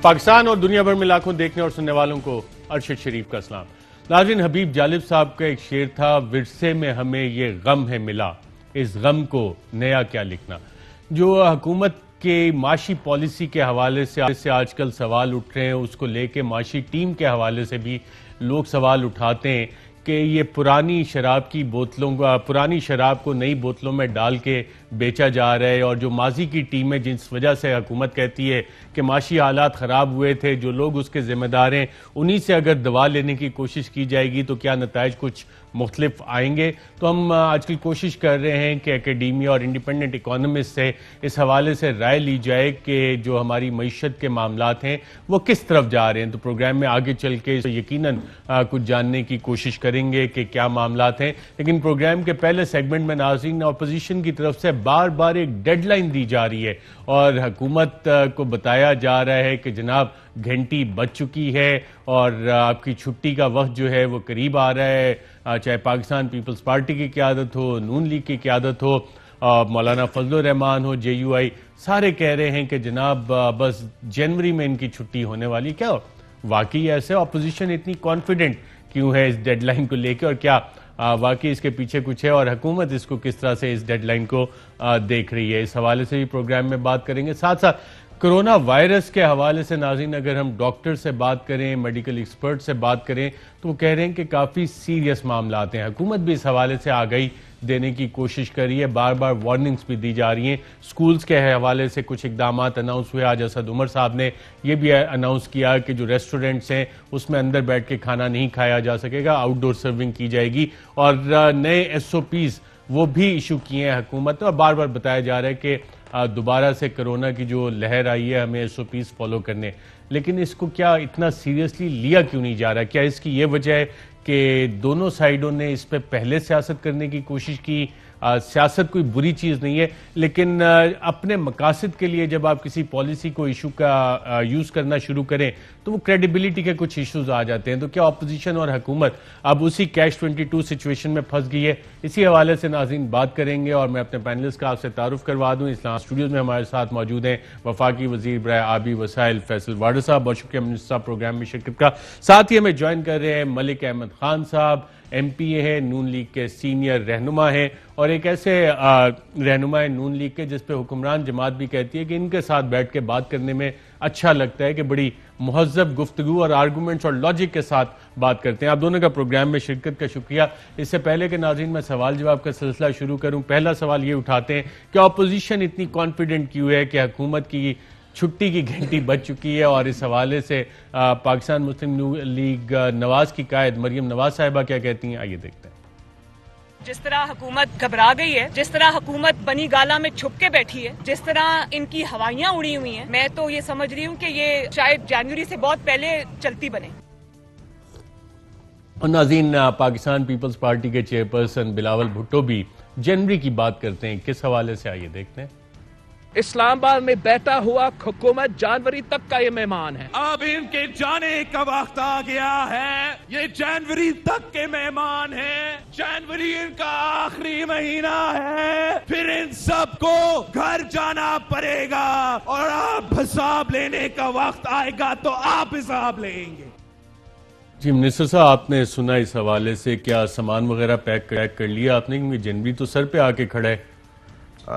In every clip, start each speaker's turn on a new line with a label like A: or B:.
A: پاکستان اور دنیا بھر میں لاکھوں دیکھنے اور سننے والوں کو ارشد شریف کا سلام۔ ناظرین، حبیب جالب صاحب کا ایک شعر تھا، ورثے میں ہمیں یہ غم ہے ملا، اس غم کو نیا کیا لکھنا۔ جو حکومت کے معاشی پالیسی کے حوالے سے آج کل سوال اٹھ رہے ہیں، اس کو لے کے معاشی ٹیم کے حوالے سے بھی لوگ سوال اٹھاتے ہیں کہ یہ پرانی شراب کو نئی بوتلوں میں ڈال کے بیچا جا رہا ہے، اور جو ماضی کی ٹیمیں جس وجہ سے حکومت کہتی ہے کہ معاشی حالات خراب ہوئے تھے، جو لوگ اس کے ذمہ دار ہیں انہی سے اگر دوا لینے کی کوشش کی جائے گی تو کیا نتائج کچھ مختلف آئیں گے۔ تو ہم آج کل کوشش کر رہے ہیں کہ اکیڈیمیا اور انڈیپینڈنٹ اکانومسٹ سے اس حوالے سے رائے لی جائے کہ جو ہماری معیشت کے معاملات ہیں وہ کس طرف جا رہے ہیں۔ تو پروگرام میں آگے چل کے یقیناً کچھ جاننے کی کوشش کریں گے کہ کیا معاملات ہیں، لیکن پروگرام کے پہلے سیگمنٹ میں ناظرین اپوزیشن کی طرف سے بار بار ایک ڈیڈ لائن دی جا رہی ہے اور حکومت کو بتایا جا رہا ہے کہ جناب گھنٹی بج چکی ہے اور آپ کی چھٹی کا وقت جو ہے وہ قریب آ رہا ہے، چاہے پاکستان پیپلز پارٹی کی قیادت ہو، نون لیگ کی قیادت ہو، مولانا فضل الرحمان ہو، جے یو آئی، سارے کہہ رہے ہیں کہ جناب بس جنوری میں ان کی چھٹی ہونے والی۔ کیا واقعی ایسے اپوزیشن اتنی کانفیڈنٹ کیوں ہے اس ڈیڈ لائن کو لے کے، اور کیا واقعی اس کے پیچھے کچھ ہے اور حکومت اس کو کس طرح سے اس ڈیڈ لائن کو دیکھ رہی ہے؟ اس حوالے سے بھی پروگرام میں بات کریں گے۔ ساتھ ساتھ کرونا وائرس کے حوالے سے ناظرین اگر ہم ڈاکٹر سے بات کریں، میڈیکل ایکسپرٹ سے بات کریں تو وہ کہہ رہے ہیں کہ کافی سیریس معاملات ہیں۔ حکومت بھی اس حوالے سے آگاہی دینے کی کوشش کر رہی ہے، بار بار وارننگز بھی دی جا رہی ہیں۔ سکولز کے حوالے سے کچھ اقدامات اناؤنس ہوئے، آج اسد عمر صاحب نے یہ بھی اناؤنس کیا کہ جو ریسٹورنٹس ہیں اس میں اندر بیٹھ کے کھانا نہیں کھایا جا سکے گا، آؤٹ ڈور سرونگ کی جائے گی، اور نئے ایس او پیز وہ بھی ایشو کیے ہیں حکومت نے، اور بار بار بتایا جا رہا ہے کہ دوبارہ سے کرونا کی جو لہر آئی ہے ہمیں ایس او پیز فالو کرنے، لیکن اس کو کیا اتنا سیریسلی لیا کیوں نہیں جا رہا؟ کیا اس کی یہ وجہ ہے کہ دونوں سائیڈوں نے اس پہ پہلے سیاست کرنے کی کوشش کی؟ سیاست کوئی بری چیز نہیں ہے، لیکن اپنے مقاصد کے لیے جب آپ کسی پالیسی کو ایشو کا یوز کرنا شروع کریں تو وہ کریڈیبلٹی کے کچھ ایشوز آ جاتے ہیں۔ تو کیا اپوزیشن اور حکومت اب اسی کیش 22 سچویشن میں پھنس گئی ہے؟ اسی حوالے سے ناظرین بات کریں گے، اور میں اپنے پینلسٹ کا آپ سے تعارف کروا دوں۔ اسلام اسٹوڈیوز میں ہمارے ساتھ موجود ہیں وفاقی وزیر برائے آبی وسائل فیصل وارڈر صاحب، بہت شکریہ منسٹر صاحب پروگرام میں شرکت کا۔ ساتھ ہی ہمیں جوائن کر رہے ہیں ملک احمد خان صاحب، ایم پی اے ہیں، نون لیگ کے سینئر رہنما ہیں، اور ایک ایسے رہنما ہے نون لیگ کے جس پہ حکمران جماعت بھی کہتی ہے کہ ان کے ساتھ بیٹھ کے بات کرنے میں اچھا لگتا ہے، کہ بڑی مہذب گفتگو اور آرگومنٹس اور لاجک کے ساتھ بات کرتے ہیں۔ آپ دونوں کا پروگرام میں شرکت کا شکریہ۔ اس سے پہلے کہ ناظرین میں سوال جواب کا سلسلہ شروع کروں، پہلا سوال یہ اٹھاتے ہیں کہ اپوزیشن اتنی کانفیڈنٹ کیوں ہے کہ حکومت کی چھٹی کی گھنٹی بج چکی ہے، اور اس حوالے سے پاکستان مسلم لیگ نواز کی قائد مریم نواز صاحبہ کیا کہتی ہیں؟ آئیے دیکھتے ہیں۔
B: جس طرح حکومت گھبرا گئی ہے، جس طرح حکومت بنی گالا میں چھپ کے بیٹھی ہے، جس طرح ان کی ہوائیاں اڑی ہوئی ہیں، میں تو یہ سمجھ رہی ہوں کہ یہ شاید جنوری سے بہت پہلے چلتی بنے۔
A: اور ناظرین پاکستان پیپلز پارٹی کے چیئرپرسن بلاول بھٹو بھی جنوری کی بات کرتے ہیں، کس حوالے سے؟ آئیے دیکھتے ہیں۔
C: اسلام آباد میں بیٹھا ہوا حکومت جنوری تک کا یہ مہمان ہے۔
D: اب ان کے جانے کا وقت آ گیا ہے، یہ جنوری تک کے مہمان ہیں، جنوری ان کا آخری مہینہ ہے، پھر ان سب کو گھر جانا پڑے گا، اور آپ حساب لینے کا وقت آئے گا تو آپ حساب لیں گے۔
A: جی منسٹر صاحب، آپ نے سنا اس حوالے سے، کیا سامان وغیرہ پیک کر لیا آپ نے؟ کیونکہ جنوری تو سر پہ آ کے کھڑا ہے۔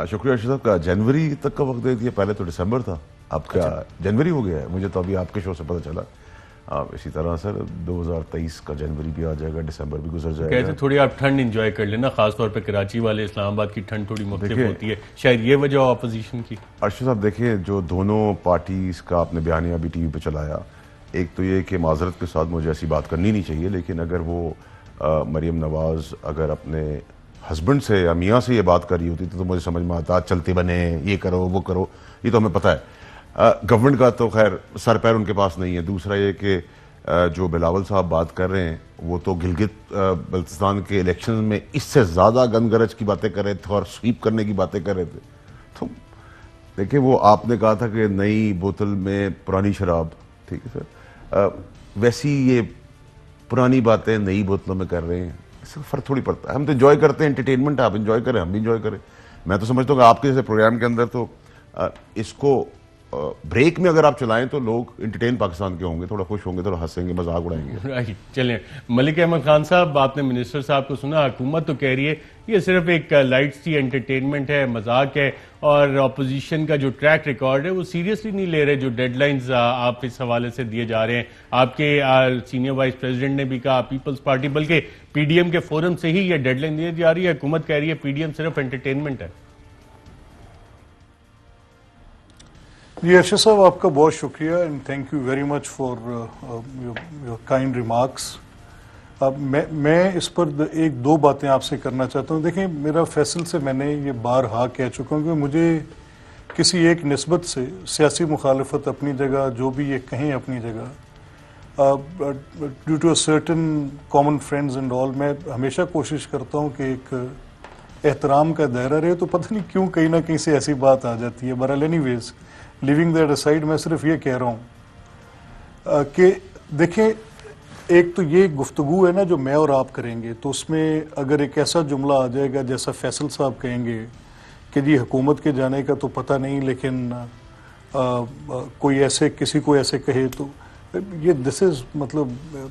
E: شکریہ ارشد صاحب کا، جنوری تک کا وقت دے دیا، پہلے تو دسمبر تھا، اب کیا جنوری ہو گیا ہے؟ مجھے تو ابھی آپ کے شو سے پتہ چلا۔ اسی طرح سر 2023 کا جنوری بھی آ جائے گا، دسمبر بھی گزر جائے گا۔
A: کہتے تھوڑی آپ ٹھنڈ انجوائے کر لینا، خاص طور پہ کراچی والے، اسلام آباد کی ٹھنڈ تھوڑی مختلف ہوتی ہے، شاید یہ وجہ ہو اپوزیشن کی۔
E: ارشد صاحب دیکھیں، جو دونوں پارٹیز کا آپ نے بیانیہ بھی ٹی وی پہ چلایا، ایک تو یہ کہ معذرت کے ساتھ مجھے ایسی بات کرنی نہیں چاہیے، لیکن اگر وہ مریم نواز اگر اپنے ہسبینڈ سے یا میاں سے یہ بات کر رہی ہوتی تو مجھے سمجھ میں آتا، چلتے بنے، یہ کرو وہ کرو، یہ تو ہمیں پتہ ہے۔ گورنمنٹ کا تو خیر سر پیر ان کے پاس نہیں ہے۔ دوسرا یہ کہ جو بلاول صاحب بات کر رہے ہیں وہ تو گلگت بلتستان کے الیکشن میں اس سے زیادہ گن گرج کی باتیں کر رہے تھے اور سویپ کرنے کی باتیں کر رہے تھے۔ تو دیکھیں، وہ آپ نے کہا تھا کہ نئی بوتل میں پرانی شراب، ٹھیک ہے سر، ویسی یہ پرانی باتیں نئی بوتلوں میں کر رہے ہیں، اس سے فرق تھوڑی پڑتا ہے۔ ہم تو انجوائے کرتے ہیں، انٹرٹینمنٹ، آپ انجوائے کریں، ہم بھی انجوائے کریں۔ میں تو سمجھتا ہوں کہ آپ کے جیسے پروگرام کے اندر تو اس کو بریک میں اگر آپ چلائیں تو لوگ انٹرٹین پاکستان کے ہوں گے, تھوڑا خوش ہوں گے, تھوڑا ہنسیں گے, مذاق اڑائیں گے.
A: رائٹ, چلیں. ملک احمد خان صاحب, آپ نے منسٹر صاحب کو سنا, حکومت تو کہہ رہی ہے یہ صرف ایک لائٹ سی انٹرٹینمنٹ ہے, مذاق ہے, اور اپوزیشن کا جو ٹریک ریکارڈ ہے وہ سیریسلی نہیں لے رہے, جو ڈیڈ لائنز آپ اس حوالے سے دیے جا رہے ہیں. آپ کے سینئر وائس پریزیڈنٹ نے بھی کہا, پیپلز پارٹی بلکہ پی ڈی ایم کے فورم سے ہی یہ ڈیڈ لائن دی جا رہی ہے, حکومت کہہ رہی ہے پی ڈی ایم صرف انٹرٹینمنٹ ہے.
F: جی ارشد صاحب, آپ کا بہت شکریہ and thank you very much for your kind remarks. میں اس پر ایک دو باتیں آپ سے کرنا چاہتا ہوں. دیکھیں, میرا فیصل سے میں نے یہ بارہا کہہ چکا ہوں کہ مجھے کسی ایک نسبت سے سیاسی مخالفت اپنی جگہ, جو بھی یہ کہیں اپنی جگہ, due to a certain common friends and all, میں ہمیشہ کوشش کرتا ہوں کہ ایک احترام کا دائرہ رہے. تو پتہ نہیں کیوں کہیں نہ کہیں سے ایسی بات آ جاتی ہے. بہرحال anyways, living that aside, میں صرف یہ کہہ رہا ہوں کہ دیکھیں, ایک تو یہ گفتگو ہے نا جو میں اور آپ کریں گے, تو اس میں اگر ایک ایسا جملہ آ جائے گا جیسا فیصل صاحب کہیں گے کہ جی حکومت کے جانے کا تو پتہ نہیں, لیکن کوئی ایسے کسی کو ایسے کہے, تو یہ دس از مطلب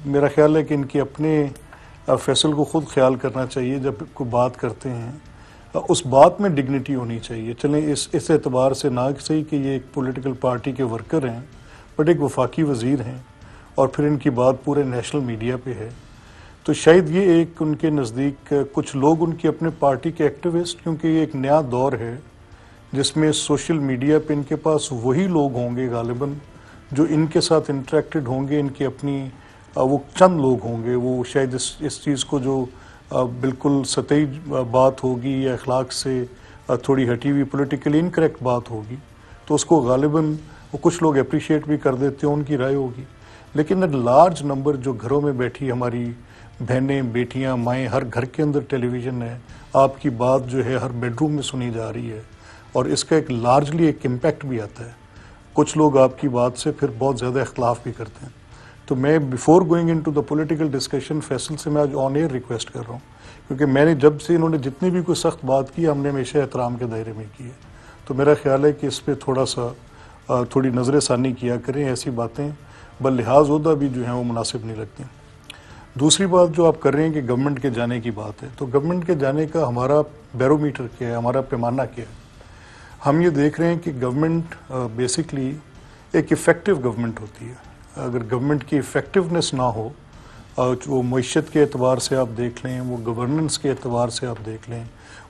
F: میرا خیال ہے کہ ان کے اپنے فیصل کو خود خیال کرنا چاہیے جب کوئی بات کرتے ہیں. اس بات میں ڈگنیٹی ہونی چاہیے. چلیں اس اعتبار سے نہ صحیح کہ یہ ایک پولیٹیکل پارٹی کے ورکر ہیں, بٹ ایک وفاقی وزیر ہیں, اور پھر ان کی بات پورے نیشنل میڈیا پہ ہے, تو شاید یہ ایک ان کے نزدیک کچھ لوگ ان کی اپنے پارٹی کے ایکٹیوسٹ, کیونکہ یہ ایک نیا دور ہے جس میں سوشل میڈیا پہ ان کے پاس وہی لوگ ہوں گے غالباً جو ان کے ساتھ انٹریکٹڈ ہوں گے, ان کی اپنی وہ چند لوگ ہوں گے, وہ شاید اس چیز کو جو بالکل سطحی بات ہوگی یا اخلاق سے تھوڑی ہٹی ہوئی پولیٹیکلی انکریکٹ بات ہوگی, تو اس کو غالباً وہ کچھ لوگ اپریشیٹ بھی کر دیتے ہیں, ان کی رائے ہوگی. لیکن لارج نمبر جو گھروں میں بیٹھی ہماری بہنیں, بیٹیاں, مائیں, ہر گھر کے اندر ٹیلی ویژن ہے, آپ کی بات جو ہے ہر بیڈ روم میں سنی جا رہی ہے, اور اس کا ایک لارجلی ایک امپیکٹ بھی آتا ہے. کچھ لوگ آپ کی بات سے پھر بہت زیادہ اختلاف بھی کرتے ہیں. تو میں before going into the political discussion Faisal سے میں آج آن ایئر ریکویسٹ کر رہا ہوں, کیونکہ میں نے جب سے انہوں نے جتنی بھی کوئی سخت بات کی, ہم نے ہمیشہ احترام کے دائرے میں کی ہے. تو میرا خیال ہے کہ اس پہ تھوڑی نظر ثانی کیا کریں, ایسی باتیں بلحاظ عہدہ بھی جو ہیں وہ مناسب نہیں لگتی. دوسری بات جو آپ کر رہے ہیں کہ گورنمنٹ کے جانے کی بات ہے, تو گورنمنٹ کے جانے کا ہمارا بیرومیٹر کیا ہے, ہمارا پیمانہ کیا ہے. ہم یہ دیکھ رہے ہیں کہ گورنمنٹ بیسکلی ایک افیکٹو گورنمنٹ ہوتی ہے. اگر گورنمنٹ کی افیکٹونیس نہ ہو, وہ معیشت کے اعتبار سے آپ دیکھ لیں, وہ گورننس کے اعتبار سے آپ دیکھ لیں,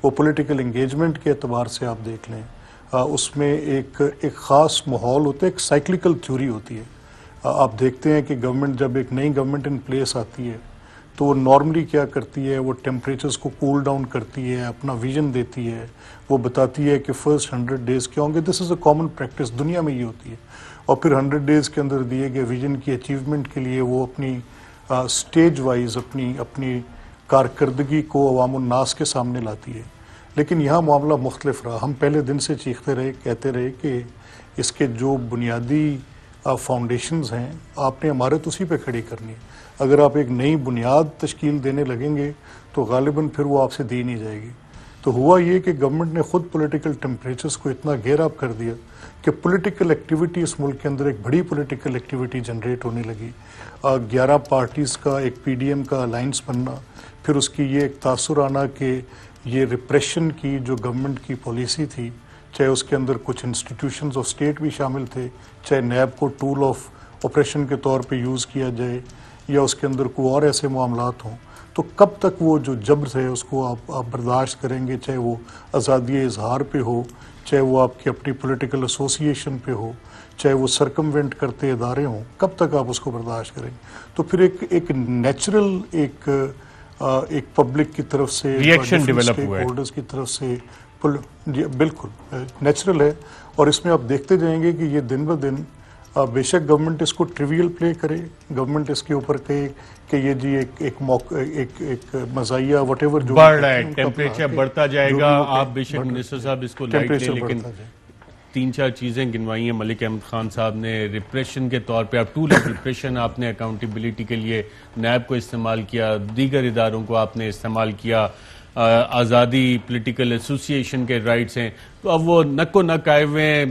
F: وہ پولیٹیکل انگیجمنٹ کے اعتبار سے آپ دیکھ لیں, اس میں ایک خاص ماحول ہوتا ہے, ایک سائیکلیکل تھیوری ہوتی ہے. آپ دیکھتے ہیں کہ گورنمنٹ جب ایک نئی گورنمنٹ ان پلیس آتی ہے تو وہ نارملی کیا کرتی ہے, وہ ٹیمپریچرز کو کول ڈاؤن کرتی ہے, اپنا ویژن دیتی ہے, وہ بتاتی ہے کہ فرسٹ 100 days کیا ہوں گے. دس از اے کامن پریکٹس, دنیا میں یہ ہوتی ہے. اور پھر 100 days کے اندر دیے گئے ویژن کی اچیومنٹ کے لیے وہ اپنی سٹیج وائز اپنی کارکردگی کو عوام الناس کے سامنے لاتی ہے. لیکن یہاں معاملہ مختلف رہا. ہم پہلے دن سے چیختے رہے, کہتے رہے کہ اس کے جو بنیادی فاؤنڈیشنز ہیں آپ نے عمارت اسی پہ کھڑی کرنی ہے. اگر آپ ایک نئی بنیاد تشکیل دینے لگیں گے تو غالباً پھر وہ آپ سے دی نہیں جائے گی. تو ہوا یہ کہ گورنمنٹ نے خود پولیٹیکل ٹیمپریچرز کو اتنا گیئر اپ کر دیا کہ پولیٹیکل ایکٹیویٹی اس ملک کے اندر ایک بڑی پولیٹیکل ایکٹیویٹی جنریٹ ہونے لگی. 11 پارٹیز کا ایک پی ڈی ایم کا الائنس بننا, پھر اس کی یہ ایک تاثر آنا کہ یہ ریپریشن کی جو گورنمنٹ کی پالیسی تھی, چاہے اس کے اندر کچھ انسٹیٹیوشنز آف اسٹیٹ بھی شامل تھے, چاہے نیب کو ٹول آف آپریشن کے طور پہ یوز کیا جائے, یا اس کے اندر کوئی اور ایسے معاملات ہوں, تو کب تک وہ جو جبر ہے اس کو آپ برداشت کریں گے, چاہے وہ آزادی اظہار پہ ہو, چاہے وہ آپ کی اپنی پولیٹیکل ایسوسیشن پہ ہو, چاہے وہ سرکموینٹ کرتے ادارے ہوں, کب تک آپ اس کو برداشت کریں گے. تو پھر ایک نیچرل ایک پبلک کی طرف سے,
A: ریئیکشن ڈیولپ ہوا ہے,
F: ہولڈرز کی طرف سے, بالکل نیچرل ہے. اور اس میں آپ دیکھتے جائیں گے کہ یہ دن بہ دن بے شک گورنمنٹ اس کو ٹریویل پلے کرے, گورنمنٹ اس کے اوپر کہے کہ یہ جی ایک مزاحیہ وٹ ایور جو
A: بڑھ رہا ہے, ٹیمپریچر بڑھتا جائے گا. آپ بے شک منسٹر صاحب اس کو لائٹ لیں, لیکن 3-4 چیزیں گنوائی ہیں ملک احمد خان صاحب نے. ریپریشن کے طور پہ آپ ٹول آف ریپریشن آپ نے اکاؤنٹیبلٹی کے لیے نیب کو استعمال کیا, دیگر اداروں کو آپ نے استعمال کیا, آزادی پولیٹیکل ایسوسیشن کے رائٹس ہیں, تو اب وہ نک و نک آئے ہوئے ہیں.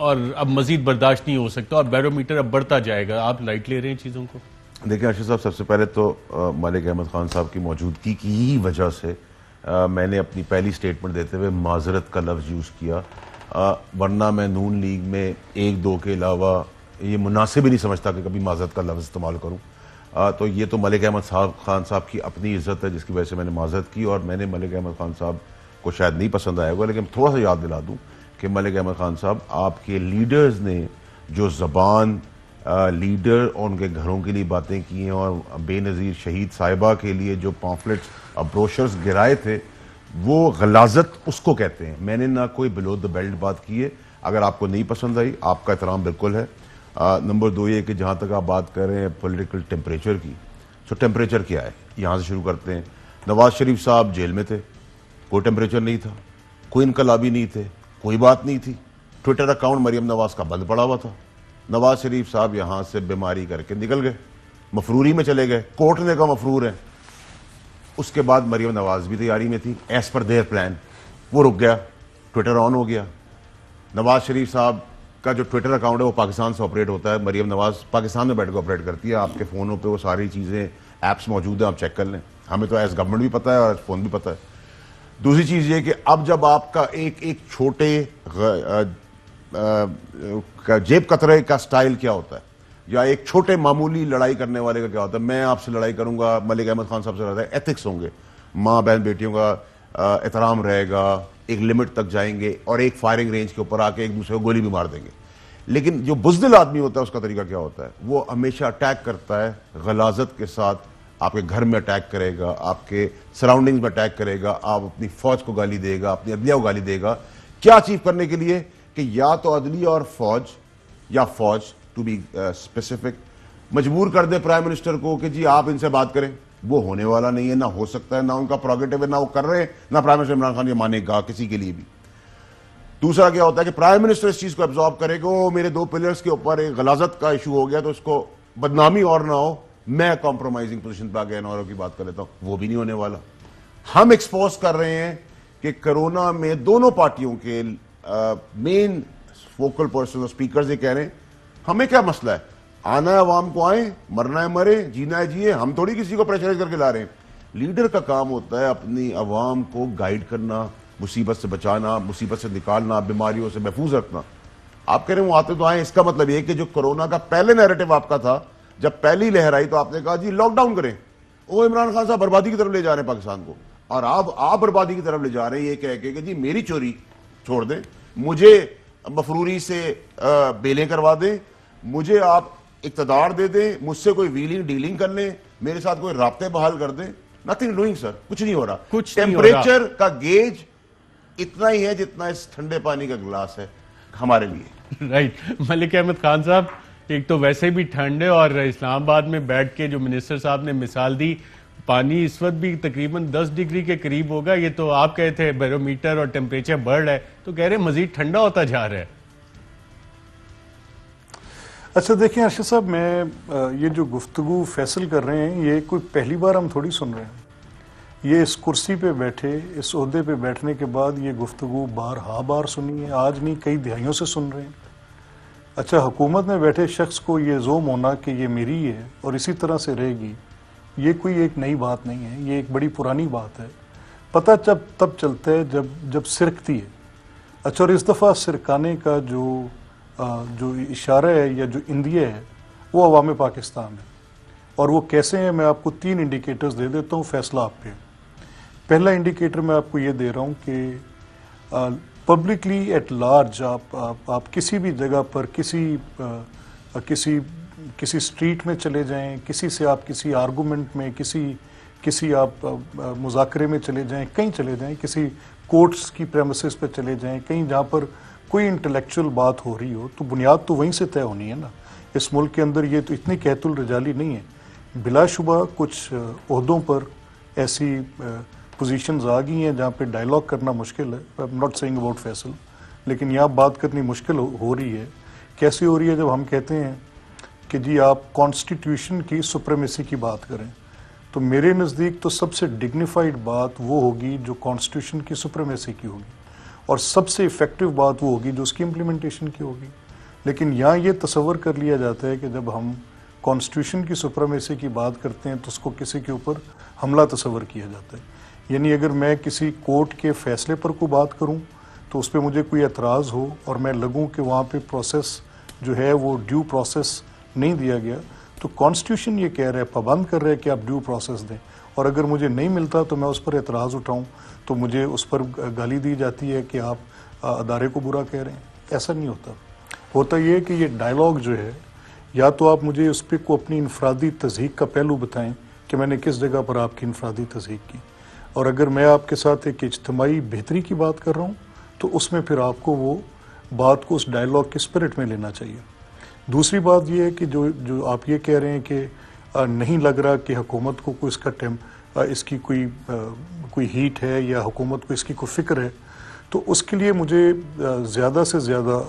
A: اور اب مزید برداشت نہیں ہو سکتا اور بیرو میٹر اب بڑھتا جائے گا. آپ لائٹ لے رہے ہیں چیزوں کو؟
E: دیکھیں ارشد صاحب، سب سے پہلے تو ملک احمد خان صاحب کی موجودگی کی ہی وجہ سے میں نے اپنی پہلی سٹیٹمنٹ دیتے ہوئے معذرت کا لفظ یوز کیا، ورنہ میں نون لیگ میں ایک دو کے علاوہ یہ مناسب ہی نہیں سمجھتا کہ کبھی معذرت کا لفظ استعمال کروں. تو یہ تو ملک احمد خان صاحب کی اپنی عزت ہے جس کی وجہ سے میں نے معذرت کی، اور میں نے ملک احمد خان صاحب کو شاید نہیں پسند آیا ہوگا، لیکن تھوڑا سا یاد دلا دوں کہ ملک احمد خان صاحب آپ کے لیڈرز نے جو زبان لیڈر اور ان کے گھروں کے لیے باتیں کی ہیں، اور بے نظیر شہید صاحبہ کے لیے جو پامفلٹس اور بروشرز گرائے تھے، وہ غلاظت اس کو کہتے ہیں. میں نے نہ کوئی بلو دا بیلٹ بات کی ہے. اگر آپ کو نہیں پسند آئی، آپ کا احترام بالکل ہے. نمبر 2 یہ کہ جہاں تک آپ بات کر رہے ہیں پولیٹیکل ٹیمپریچر کی، تو ٹیمپریچر کیا ہے یہاں سے شروع کرتے ہیں. نواز شریف صاحب جیل میں تھے، کوئی ٹیمپریچر نہیں تھا، کوئی انقلابی نہیں تھے، کوئی بات نہیں تھی. ٹویٹر اکاؤنٹ مریم نواز کا بند پڑا ہوا تھا. نواز شریف صاحب یہاں سے بیماری کر کے نکل گئے، مفروری میں چلے گئے، کورٹ نے کہا مفرور ہیں. اس کے بعد مریم نواز بھی تیاری میں تھی ایز پر دیئر پلان، وہ رک گیا، ٹویٹر آن ہو گیا. نواز شریف صاحب کا جو ٹویٹر اکاؤنٹ ہے وہ پاکستان سے آپریٹ ہوتا ہے، مریم نواز پاکستان میں بیٹھ کے آپریٹ کرتی ہے. آپ کے فونوں پہ وہ ساری چیزیں ایپس موجود ہیں، آپ چیک کر لیں. ہمیں تو ایز گورنمنٹ بھی پتہ ہے اور فون بھی پتہ ہے. دوسری چیز یہ کہ اب جب آپ کا ایک چھوٹے جیب قطرے کا سٹائل کیا ہوتا ہے، یا ایک چھوٹے معمولی لڑائی کرنے والے کا کیا ہوتا ہے، میں آپ سے لڑائی کروں گا، ملک احمد خان صاحب سے لڑائی، ایتھکس ہوں گے، ماں بہن بیٹیوں کا احترام رہے گا، ایک لمٹ تک جائیں گے، اور ایک فائرنگ رینج کے اوپر آ کے ایک دوسرے کو گولی بھی مار دیں گے. لیکن جو بزدل آدمی ہوتا ہے اس کا طریقہ کیا ہوتا ہے، وہ ہمیشہ اٹیک کرتا ہے غلاظت کے ساتھ. آپ کے گھر میں اٹیک کرے گا، آپ کے سراؤنڈنگز میں اٹیک کرے گا، آپ اپنی فوج کو گالی دے گا، اپنی عدلیہ کو گالی دے گا. کیا اچیو کرنے کے لیے کہ یا تو عدلیہ اور فوج، یا فوج ٹو بی اسپیسیفک، مجبور کر دے پرائم منسٹر کو کہ جی آپ ان سے بات کریں. وہ ہونے والا نہیں ہے، نہ ہو سکتا ہے، نہ ان کا پروگیٹو ہے، نہ وہ کر رہے ہیں، نہ پرائم منسٹر عمران خان یہ مانے گا کسی کے لیے بھی. دوسرا کیا ہوتا ہے کہ پرائم منسٹر اس چیز کو ابزارب کرے کہ وہ میرے 2 پلرز کے اوپر ایک غلاظت کا ایشو ہو گیا تو اس کو بدنامی اور نہ ہو، میں کمپرومائزنگ پوزیشن پہ آ گیا نورو کی بات کر لیتا ہوں. وہ بھی نہیں ہونے والا. ہم ایکسپوز کر رہے ہیں کہ کرونا میں دونوں پارٹیوں کے مین فوکل پرسن اور اسپیکرز یہ کہہ رہے ہیں ہمیں کیا مسئلہ ہے، آنا ہے عوام کو آئیں، مرنا ہے مرے، جینا ہے جیے، ہم تھوڑی کسی کو پریشرائز کر کے لا رہے ہیں. لیڈر کا کام ہوتا ہے اپنی عوام کو گائیڈ کرنا، مصیبت سے بچانا، مصیبت سے نکالنا، بیماریوں سے محفوظ رکھنا. آپ کہہ رہے ہیں وہ آتے تو آئیں، اس کا مطلب یہ کہ جو کرونا کا پہلے نیریٹو آپ کا تھا، جب پہلی لہر آئی تو آپ نے کہا جی لاک ڈاؤن کریں. وہ عمران خان صاحب بربادی کی طرف لے جا رہے ہیں پاکستان کو، اور آپ بربادی کی طرف لے جا رہے ہیں یہ کہہ کے کہ جی میری چوری چھوڑ دیں، مجھے مفروری سے بیلیں کروا دیں، مجھے آپ اقتدار دے دیں، مجھ سے کوئی ویلنگ ڈیلنگ کر لیں، میرے ساتھ کوئی رابطے بحال کر دیں. نتھنگ ڈوئنگ سر، کچھ نہیں ہو رہا. ٹیمپریچر کا گیج اتنا ہی ہے جتنا اس ٹھنڈے پانی کا گلاس ہے ہمارے لیے.
A: رائٹ. ملک احمد خان صاحب، ایک تو ویسے بھی ٹھنڈ ہے، اور اسلام آباد میں بیٹھ کے جو منسٹر صاحب نے مثال دی، پانی اس وقت بھی تقریباً 10 ڈگری کے قریب ہوگا. یہ تو آپ کہے تھے بیرو میٹر اور ٹیمپریچر بڑھ رہا ہے، تو کہہ رہے ہیں مزید ٹھنڈا ہوتا جا رہا ہے.
F: اچھا دیکھیں ارشد صاحب، میں یہ جو گفتگو فیصل کر رہے ہیں یہ کوئی پہلی بار ہم تھوڑی سن رہے ہیں. یہ اس کرسی پہ بیٹھے، اس عہدے پہ بیٹھنے کے بعد یہ گفتگو بار سنی ہے، آج نہیں کئی دہائیوں سے سن رہے ہیں. اچھا، حکومت میں بیٹھے شخص کو یہ زوم ہونا کہ یہ میری ہے اور اسی طرح سے رہے گی، یہ کوئی ایک نئی بات نہیں ہے، یہ ایک بڑی پرانی بات ہے. پتہ تب چلتا ہے جب سرکتی ہے. اچھا، اور اس دفعہ سرکانے کا جو اشارہ ہے یا جو اندیہ ہے وہ عوام پاکستان ہے. اور وہ کیسے ہیں، میں آپ کو 3 انڈیکیٹرز دے دیتا ہوں، فیصلہ آپ پہ. پہلا انڈیکیٹر میں آپ کو یہ دے رہا ہوں کہ پبلکلی ایٹ لارج آپ کسی بھی جگہ پر کسی اسٹریٹ میں چلے جائیں، کسی سے آپ کسی آرگومنٹ میں، کسی آپ مذاکرے میں چلے جائیں، کہیں چلے جائیں، کسی کورٹس کی پریمیسز پہ چلے جائیں، کہیں جہاں پر کوئی انٹلیکچوئل بات ہو رہی ہو تو بنیاد تو وہیں سے طے ہونی ہے نا. اس ملک کے اندر یہ تو اتنی قحط الرجالی نہیں ہے. بلا شبہ کچھ عہدوں پر ایسی پوزیشنز آ گئی ہیں جہاں پہ ڈائلاگ کرنا مشکل ہے. I am not seeing about Faisal, لیکن یہاں بات کرنی مشکل ہو رہی ہے. کیسی ہو رہی ہے؟ جب ہم کہتے ہیں کہ جی آپ کانسٹیٹیوشن کی سپریمیسی کی بات کریں، تو میرے نزدیک تو سب سے ڈگنیفائڈ بات وہ ہوگی جو کانسٹیٹیوشن کی سپریمیسی کی ہوگی. اور سب سے ایفیکٹو بات وہ ہوگی جو اس کی امپلیمنٹیشن کی ہوگی. لیکن یہاں یہ تصور کر لیا جاتا ہے کہ جب ہم کانسٹیٹیوشن کی سپریمیسی کی بات کرتے ہیں تو اس کو کسی کے اوپر حملہ تصور کیا جاتا ہے. یعنی اگر میں کسی کورٹ کے فیصلے پر کوئی بات کروں تو اس پہ مجھے کوئی اعتراض ہو اور میں لگوں کہ وہاں پہ پروسیس جو ہے وہ ڈیو پروسیس نہیں دیا گیا، تو کانسٹیٹیوشن یہ کہہ رہا ہے، پابند کر رہا ہے کہ آپ ڈیو پروسیس دیں، اور اگر مجھے نہیں ملتا تو میں اس پر اعتراض اٹھاؤں تو مجھے اس پر گالی دی جاتی ہے کہ آپ ادارے کو برا کہہ رہے ہیں. ایسا نہیں ہوتا. ہوتا یہ کہ یہ ڈائلاگ جو ہے، یا تو آپ مجھے اس پہ کو اپنی انفرادی تضحیق کا پہلو بتائیں کہ میں نے کس جگہ پر آپ کی انفرادی تضحیق کی، اور اگر میں آپ کے ساتھ ایک اجتماعی بہتری کی بات کر رہا ہوں تو اس میں پھر آپ کو وہ بات کو اس ڈائلاگ کے اسپرٹ میں لینا چاہیے. دوسری بات یہ ہے کہ جو آپ یہ کہہ رہے ہیں کہ نہیں لگ رہا کہ حکومت کو کوئی اس کی کوئی ہیٹ ہے یا حکومت کو اس کی کوئی فکر ہے، تو اس کے لیے مجھے زیادہ سے زیادہ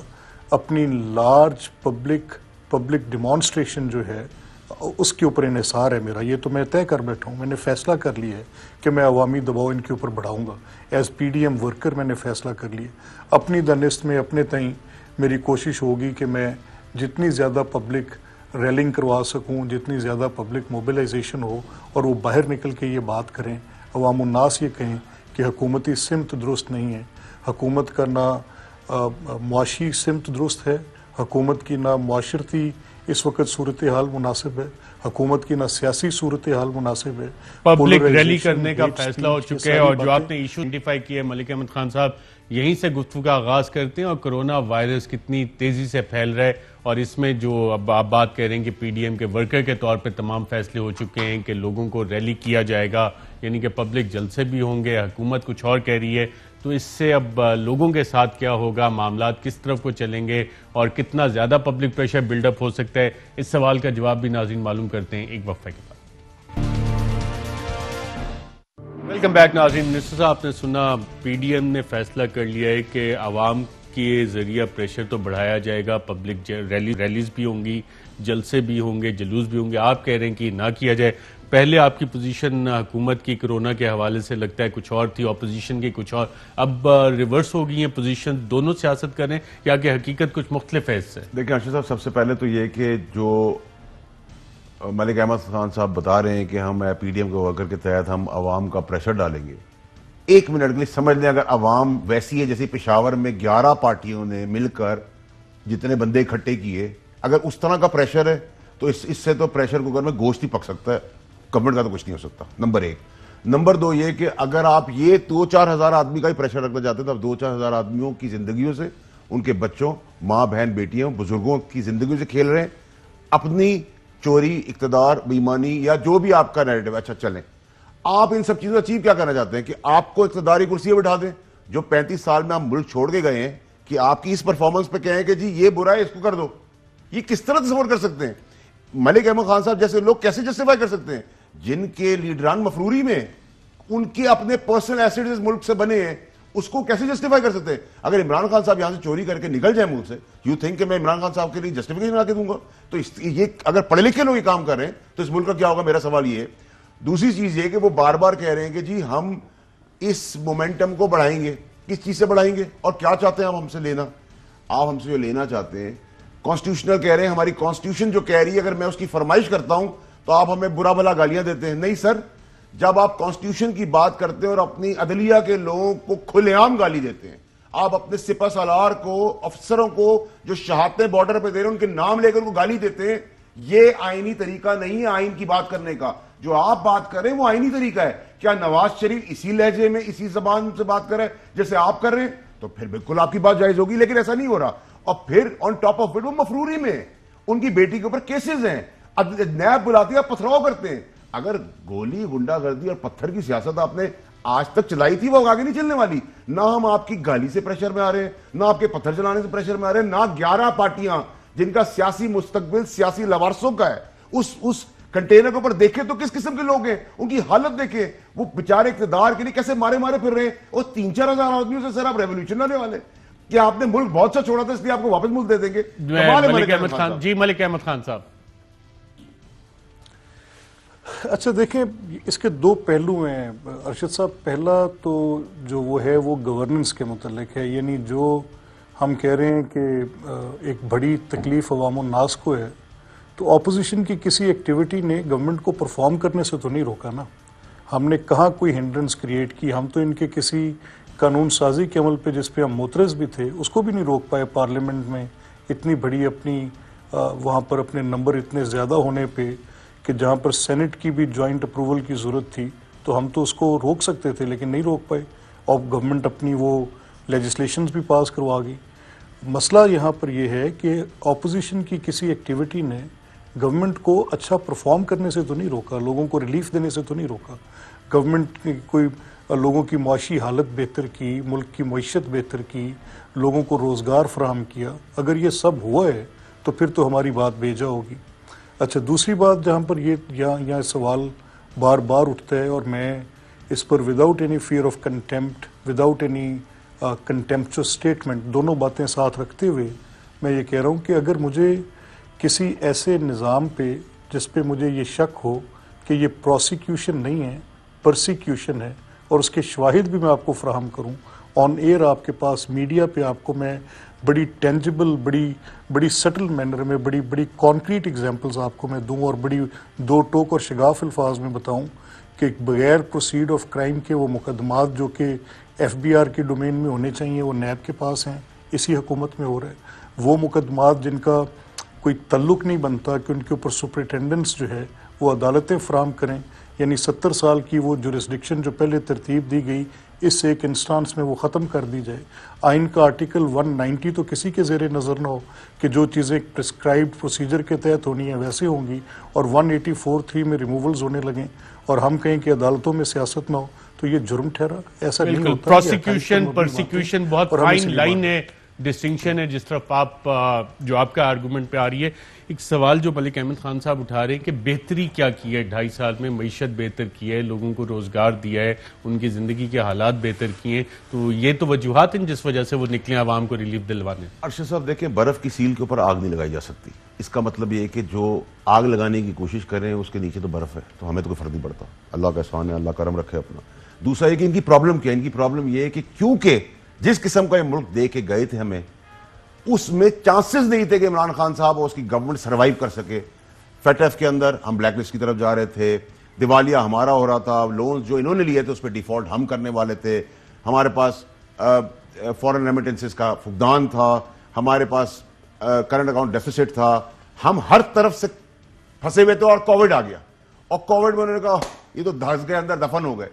F: اپنی لارج پبلک ڈیمانسٹریشن جو ہے اس کے اوپر انحصار ہے میرا. یہ تو میں طے کر بیٹھا ہوں، میں نے فیصلہ کر لیا ہے کہ میں عوامی دباؤ ان کے اوپر بڑھاؤں گا. As P D M worker میں نے فیصلہ کر لیا. اپنی دانست میں اپنے تئیں میری کوشش ہوگی کہ میں جتنی زیادہ پبلک ریلنگ کروا سکوں، جتنی زیادہ پبلک موبلائزیشن ہو اور وہ باہر نکل کے یہ بات کریں، عوام الناس یہ کہیں کہ حکومتی سمت درست نہیں ہے، حکومت کا نہ معاشی سمت درست ہے، حکومت کی نہ معاشرتی اس وقت صورتحال مناسب ہے، حکومت کی نہ سیاسی صورتحال مناسب ہے.
A: پبلک ریلی کرنے کا فیصلہ ہو چکا ہے، اور جو آپ نے ایشو آئیڈینٹیفائی کیا ہے ملک احمد خان صاحب، یہیں سے گفتگو کا آغاز کرتے ہیں. اور کرونا وائرس کتنی تیزی سے پھیل رہا ہے، اور اس میں جو اب آپ بات کہہ رہے ہیں کہ پی ڈی ایم کے ورکر کے طور پہ تمام فیصلے ہو چکے ہیں کہ لوگوں کو ریلی کیا جائے گا، یعنی کہ پبلک جلسے بھی ہوں گے، حکومت کچھ اور کہہ رہی ہے. تو اس سے اب لوگوں کے ساتھ کیا ہوگا، معاملات کس طرف کو چلیں گے، اور کتنا زیادہ پبلک پریشر بلڈ اپ ہو سکتا ہے، اس سوال کا جواب بھی ناظرین معلوم کرتے ہیں ایک وقفے کے بعد. ویلکم بیک ناظرین. منسٹر صاحب، آپ نے سنا پی ڈی ایم نے فیصلہ کر لیا ہے کہ عوام کے ذریعہ پریشر تو بڑھایا جائے گا، پبلک ریلیز بھی ہوں گی، جلسے بھی ہوں گے، جلوس بھی ہوں گے. آپ کہہ رہے ہیں کہ نہ کیا جائے. پہلے آپ کی پوزیشن حکومت کی کرونا کے حوالے سے لگتا ہے کچھ اور تھی، اپوزیشن کی کچھ اور، اب ریورس ہو گئی ہیں پوزیشن، دونوں سیاست کریں یا کہ حقیقت کچھ مختلف ہے اس سے؟
E: دیکھیں ارشد صاحب، سب سے پہلے تو یہ کہ جو ملک احمد خان صاحب بتا رہے ہیں کہ ہم پی ڈی ایم کے ورکر کے تحت ہم عوام کا پریشر ڈالیں گے، ایک منٹ کے لیے سمجھ لیں، اگر عوام ویسی ہے جیسے پشاور میں 11 پارٹیوں نے مل کر جتنے بندے اکٹھے کیے، اگر اس طرح کا پریشر ہے تو اس سے تو پریشر کوکر میں گوشت ہی پک سکتا ہے، گورنمنٹ کا تو کچھ نہیں ہو سکتا. نمبر 1. نمبر 2 یہ کہ اگر آپ یہ 2-4 ہزار آدمی کا ہی پریشر رکھنا چاہتے ہیں تو آپ 2-4 ہزار آدمیوں کی زندگیوں سے، ان کے بچوں، ماں بہن بیٹیوں بزرگوں کی زندگیوں سے کھیل رہے ہیں. اپنی چوری، اقتدار، بےایمانی یا جو بھی آپ کا نیریٹو. اچھا چلیں، آپ ان سب چیزوں اچیو کیا کرنا چاہتے ہیں کہ آپ کو اقتداری کرسی بٹھا دیں، جو 35 سال میں آپ ملک چھوڑ کے گئے ہیں، کہ آپ کی اس پرفارمنس پہ کہیں کہ جی یہ برا ہے اس کو کر دو. یہ کس طرح تصور کر سکتے ہیں؟ ملک احمد خان صاحب جیسے لوگ کیسے جسٹیفائی کر سکتے ہیں جن کے لیڈران مفروری میں ان کے اپنے پرسنل ایسیڈز اس ملک سے بنے ہیں، اس کو کیسے جسٹیفائی کر سکتے ہیں؟ اگر عمران خان صاحب یہاں سے چوری کر کے نکل جائیں ملک سے، یو تھنک کہ میں عمران خان صاحب کے لیے جسٹیفیکیشن لا کے دوں گا؟ تو یہ اگر پڑھے لکھے لوگ یہ کام کر رہے ہیں تو اس ملک کا کیا ہوگا؟ میرا سوال یہ ہے. دوسری چیز یہ کہ وہ بار بار کہہ رہے ہیں کہ جی ہم اس مومنٹم کو بڑھائیں گے. کس چیز سے بڑھائیں گے اور کیا چاہتے ہیں آپ ہم سے لینا؟ آپ ہم سے جو لینا چاہتے ہیں کانسٹیٹیوشنل کہہ رہے ہیں، ہماری کانسٹیٹیوشن جو کہہ رہی ہے اگر میں اس کی فرمائش کرتا ہوں تو آپ ہمیں برا بھلا گالیاں دیتے ہیں. نہیں سر، جب آپ کانسٹیٹیوشن کی بات کرتے ہیں اور اپنی عدلیہ کے لوگوں کو کھلے عام گالی دیتے ہیں، آپ اپنے سپہ سالار کو، افسروں کو جو شہادتیں بارڈر پہ دے رہے ہیں ان کے نام لے کر ان کو گالی دیتے ہیں، یہ آئینی طریقہ نہیں ہے آئین کی بات کرنے کا. جو آپ بات کر رہے ہیں وہ آئینی طریقہ ہے. کیا نواز شریف اسی لہجے میں اسی زبان سے بات کر رہے ہیں جیسے آپ کر رہے ہیں؟ تو پھر بالکل آپ کی بات جائز ہوگی، لیکن ایسا نہیں ہو رہا. اور پھر آن ٹاپ آف اٹ وہ مفروری میں ان کی بیٹی کے اوپر کیسز ہیں، نیب بلاتی ہے، پتھراؤ کرتے ہیں. اگر گولی، گنڈا گردی اور پتھر کی سیاست آپ نے آج تک چلائی تھی وہ آگے نہیں چلنے والی. نہ ہم آپ کی گالی سے پریشر میں آ رہے ہیں، نہ آپ کے پتھر چلانے سے پریشر میں آ رہے ہیں، نہ 11 پارٹیاں جن کا سیاسی مستقبل سیاسی لوارسوں کا ہے اس کنٹینر کے اوپر دیکھیں تو کس قسم کے لوگ ہیں، ان کی حالت دیکھیں، وہ بیچارے اقتدار کے لیے کیسے مارے پھر رہے ہیں. اور 3-4 ہزار آدمیوں سے سر آپ ریولیوشن لانے والے کہ آپ نے ملک بہت سا چھوڑا تھا اس لیے آپ کو واپس ملک دے دیں گے.
A: ملک احمد خان. جی ملک احمد خان صاحب.
F: اچھا دیکھیں اس کے دو پہلو ہیں ارشد صاحب. پہلا تو جو وہ ہے وہ گورننس کے متعلق ہے، یعنی جو ہم کہہ رہے ہیں کہ ایک بڑی تکلیف عوام الناس کو ہے، تو اپوزیشن کی کسی ایکٹیویٹی نے گورنمنٹ کو پرفارم کرنے سے تو نہیں روکا نا. ہم نے کہاں کوئی ہنڈرنس کریٹ کی؟ ہم تو ان کے کسی قانون سازی کے عمل پہ جس پہ ہم معترض بھی تھے اس کو بھی نہیں روک پائے پارلیمنٹ میں. اتنی بڑی اپنی وہاں پر اپنے نمبر اتنے زیادہ ہونے پہ کہ جہاں پر سینٹ کی بھی جوائنٹ اپروول کی ضرورت تھی تو ہم تو اس کو روک سکتے تھے لیکن نہیں روک پائے، اور گورنمنٹ اپنی وہ لیجسلیشنز بھی پاس کروا گئی. مسئلہ یہاں پر یہ ہے کہ اپوزیشن کی کسی ایکٹیویٹی نے گورنمنٹ کو اچھا پرفارم کرنے سے تو نہیں روکا، لوگوں کو ریلیف دینے سے تو نہیں روکا. گورنمنٹ نے کوئی لوگوں کی معاشی حالت بہتر کی، ملک کی معیشت بہتر کی، لوگوں کو روزگار فراہم کیا. اگر یہ سب ہوا ہے تو پھر تو ہماری بات بیجا ہوگی. اچھا دوسری بات جہاں پر یہاں سوال بار بار اٹھتا ہے اور میں اس پر without any fear of contempt, without any contemptuous statement, دونوں باتیں ساتھ رکھتے ہوئے میں یہ کہہ رہا ہوں کہ اگر مجھے کسی ایسے نظام پہ جس پہ مجھے یہ شک ہو کہ یہ پروسیکیوشن نہیں ہے پرسیکیوشن ہے، اور اس کے شواہد بھی میں آپ کو فراہم کروں آن ایئر آپ کے پاس میڈیا پہ، آپ کو میں بڑی ٹینجبل، بڑی سٹل مینر میں بڑی کانکریٹ ایگزامپلز آپ کو میں دوں اور بڑی دو ٹوک اور شگاف الفاظ میں بتاؤں کہ بغیر پروسیڈ آف کرائم کے وہ مقدمات جو کہ ایف بی آر کے ڈومین میں ہونے چاہیے وہ نیب کے پاس ہیں، اسی حکومت میں ہو رہا ہے. وہ مقدمات جن کا کوئی تعلق نہیں بنتا کہ ان کے اوپر سپرنٹینڈنٹس جو ہے وہ عدالتیں فراہم کریں، یعنی 70 سال کی وہ جورسڈکشن جو پہلے ترتیب دی گئی اس ایک انسٹانس میں وہ ختم کر دی جائے. آئین کا آرٹیکل 190 تو کسی کے زیر نظر نہ ہو کہ جو چیزیں پرسکرائبڈ پروسیجر کے تحت ہونی ہیں ویسے ہوں گی، اور 184(3) میں ریموولز ہونے لگیں اور ہم کہیں کہ عدالتوں میں سیاست نہ ہو تو یہ جرم ٹھہرا. ایسا نہیں ہوتا.
A: پروسیکیوشن پرسیکیوشن بہت فائن لائن ہے، ڈسٹنکشن ہے جس طرف آپ جو آپ کا آرگومنٹ پہ آ رہی ہے. ایک سوال جو ملک احمد خان صاحب اٹھا رہے ہیں کہ بہتری کیا کی ہے 2.5 سال میں، معیشت بہتر کی ہے، لوگوں کو روزگار دیا ہے، ان کی زندگی کے حالات بہتر کیے، تو یہ تو وجوہات ہیں جس وجہ سے وہ نکلے عوام کو ریلیف دلوانے.
E: ارشد صاحب دیکھیں، برف کی سیل کے اوپر آگ نہیں لگائی جا سکتی. اس کا مطلب یہ ہے کہ جو آگ لگانے کی کوشش کر رہے ہیں اس کے نیچے تو برف ہے، تو ہمیں تو کوئی فرق نہیں پڑتا. اللہ کا احسان ہے، اللہ کرم رکھے اپنا. دوسرا یہ کہ ان کی پرابلم کیا ہے؟ ان کی پرابلم یہ ہے کہ کیونکہ جس قسم کا یہ ملک دے کے گئے تھے ہمیں، اس میں چانسز نہیں تھے کہ عمران خان صاحب اور اس کی گورنمنٹ سروائیو کر سکے. فیٹ ایف کے اندر ہم بلیک لسٹ کی طرف جا رہے تھے، دیوالیہ ہمارا ہو رہا تھا، لونز جو انہوں نے لیے تھے اس پہ ڈیفالٹ ہم کرنے والے تھے، ہمارے پاس فورن ریمیٹنسز کا فقدان تھا، ہمارے پاس کرنٹ اکاؤنٹ ڈیفیسٹ تھا، ہم ہر طرف سے پھنسے ہوئے تھے. اور کووڈ آ گیا، اور کووڈ میں انہوں نے کہا یہ تو دھس گئے، اندر دفن ہو گئے.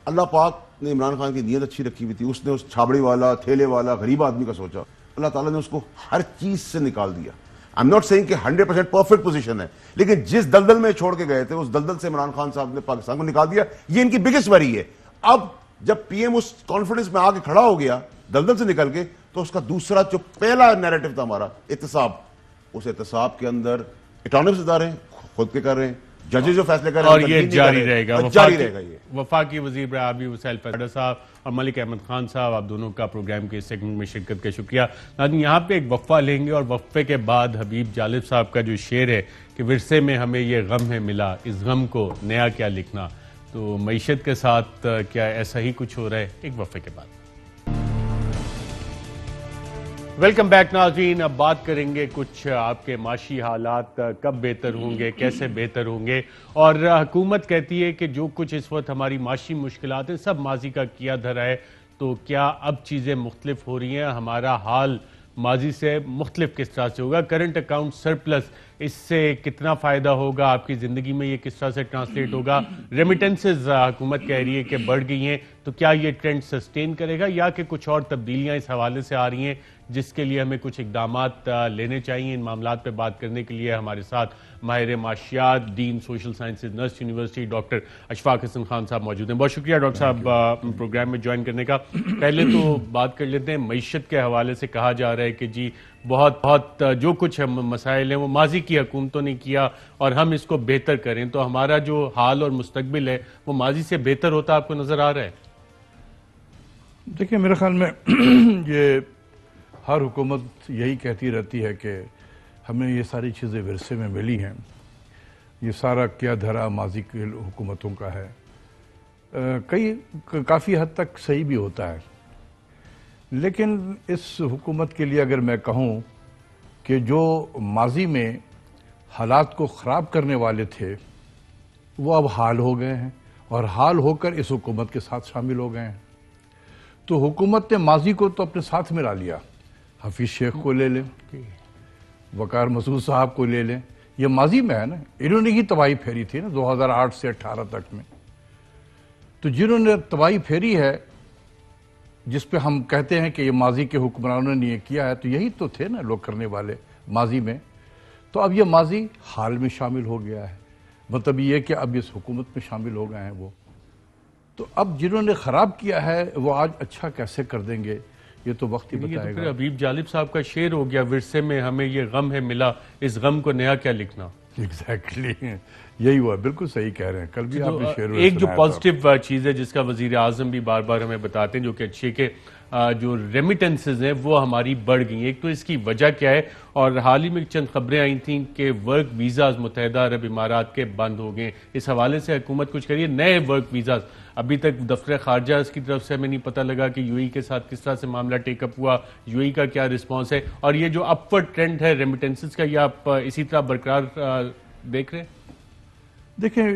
E: اللہ پاک نے عمران خان کی نیت اچھی رکھی ہوئی تھی، اس نے اس چھابڑی والا، تھیلے والا، غریب آدمی کا سوچا. اللہ تعالیٰ نے اس کو ہر چیز سے نکال دیا. I'm not saying کہ 100% پرفیکٹ پوزیشن ہے، لیکن جس دلدل میں چھوڑ کے گئے تھے اس دلدل سے عمران خان صاحب نے پاکستان کو نکال دیا. یہ ان کی بگسٹ وری ہے. اب جب پی ایم اس کانفیڈنس میں آ کے کھڑا ہو گیا دلدل سے نکل کے، تو اس کا دوسرا جو پہلا نیریٹو تھا ہمارا احتساب، اس احتساب کے اندر اٹانومس ادارے خود کے کر رہے ہیں، ججز جو فیصلے کر رہے ہیں،
A: اور یہ جاری رہے گا.
E: جاری رہے گا. یہ
A: وفاقی وزیر برائے آبی وسائل پیدر صاحب اور ملک احمد خان صاحب، آپ دونوں کا پروگرام کے اس سیگمنٹ میں شرکت کا شکریہ. ناظرین یہاں پہ ایک وقفہ لیں گے اور وقفے کے بعد حبیب جالب صاحب کا جو شعر ہے کہ ورثے میں ہمیں یہ غم ہے ملا، اس غم کو نیا کیا لکھنا، تو معیشت کے ساتھ کیا ایسا ہی کچھ ہو رہا ہے؟ ایک وقفے کے بعد. ویلکم بیک ناظرین. اب بات کریں گے کچھ آپ کے معاشی حالات کب بہتر ہوں گے، کیسے بہتر ہوں گے. اور حکومت کہتی ہے کہ جو کچھ اس وقت ہماری معاشی مشکلات ہیں سب ماضی کا کیا دھرا ہے، تو کیا اب چیزیں مختلف ہو رہی ہیں؟ ہمارا حال ماضی سے مختلف کس طرح سے ہوگا؟ کرنٹ اکاؤنٹ سرپلس، اس سے کتنا فائدہ ہوگا آپ کی زندگی میں؟ یہ کس طرح سے ٹرانسلیٹ ہوگا؟ ریمیٹنسز حکومت کہہ رہی ہے کہ بڑھ گئی ہیں، تو کیا یہ ٹرینڈ سسٹین کرے گا یا کہ کچھ اور تبدیلیاں اس حوالے سے آ رہی ہیں جس کے لیے ہمیں کچھ اقدامات لینے چاہیے؟ ان معاملات پہ بات کرنے کے لیے ہمارے ساتھ ماہر معاشیات، ڈین سوشل سائنسز، نرس یونیورسٹی ڈاکٹر اشفاق حسن خان صاحب موجود ہیں. بہت شکریہ ڈاکٹر صاحب پروگرام میں جوائن کرنے کا. پہلے تو بات کر لیتے ہیں معیشت کے حوالے سے. کہا جا رہا ہے کہ جی بہت جو کچھ مسائل ہیں وہ ماضی کی حکومتوں نے کیا اور ہم اس کو بہتر کریں، تو ہمارا جو حال اور مستقبل ہے وہ ماضی سے بہتر ہوتا آپ کو نظر آ رہا ہے؟
G: دیکھیں میرے خیال میں یہ ہر حکومت یہی کہتی رہتی ہے کہ ہمیں یہ ساری چیزیں ورثے میں ملی ہیں. یہ سارا کیا دھرا ماضی کی حکومتوں کا ہے. کافی حد تک صحیح بھی ہوتا ہے، لیکن اس حکومت کے لیے اگر میں کہوں کہ جو ماضی میں حالات کو خراب کرنے والے تھے وہ اب حال ہو گئے ہیں، اور حال ہو کر اس حکومت کے ساتھ شامل ہو گئے ہیں. تو حکومت نے ماضی کو تو اپنے ساتھ ملا لیا. حفیظ شیخ کو لے لیں، وقار مسعود صاحب کو لے لیں، یہ ماضی میں ہے نا. انہوں نے ہی تباہی پھیری تھی نا 2008 سے 18 تک میں. تو جنہوں نے تباہی پھیری ہے، جس پہ ہم کہتے ہیں کہ یہ ماضی کے حکمرانوں نے یہ کیا ہے، تو یہی تو تھے نا لوگ کرنے والے ماضی میں. تو اب یہ ماضی حال میں شامل ہو گیا ہے، مطلب یہ کہ اب اس حکومت میں شامل ہو گئے ہیں وہ. تو اب جنہوں نے خراب کیا ہے وہ آج اچھا کیسے کر دیں گے، یہ تو وقت ہی بتائے گا.
A: حبیب جالب صاحب کا شعر ہو گیا، ورثے میں ہمیں یہ غم ہے ملا، اس غم کو نیا کیا لکھنا.
G: ایگزیکٹلی یہی ہوا، بالکل صحیح کہہ رہے ہیں. کل بھی آپ نے شعر
A: ایک جو پازیٹیو چیز ہے جس کا وزیر اعظم بھی بار بار ہمیں بتاتے ہیں جو کہ اچھے کہ جو ریمیٹنسز ہیں وہ ہماری بڑھ گئی ہیں. ایک تو اس کی وجہ کیا ہے، اور حال ہی میں چند خبریں آئی تھیں کہ ورک ویزاز متحدہ عرب امارات کے بند ہو گئے. اس حوالے سے حکومت کچھ کریے. نئے ورک ویزاز ابھی تک دفتر خارجہ اس کی طرف سے ہمیں نہیں پتہ لگا کہ یو ای کے ساتھ کس طرح سے معاملہ ٹیک اپ ہوا، یو ای کا کیا رسپانس ہے، اور یہ جو اپورڈ ٹرینڈ ہے ریمیٹنسز کا یہ آپ اسی طرح برقرار دیکھ رہے ہیں؟
G: دیکھیں،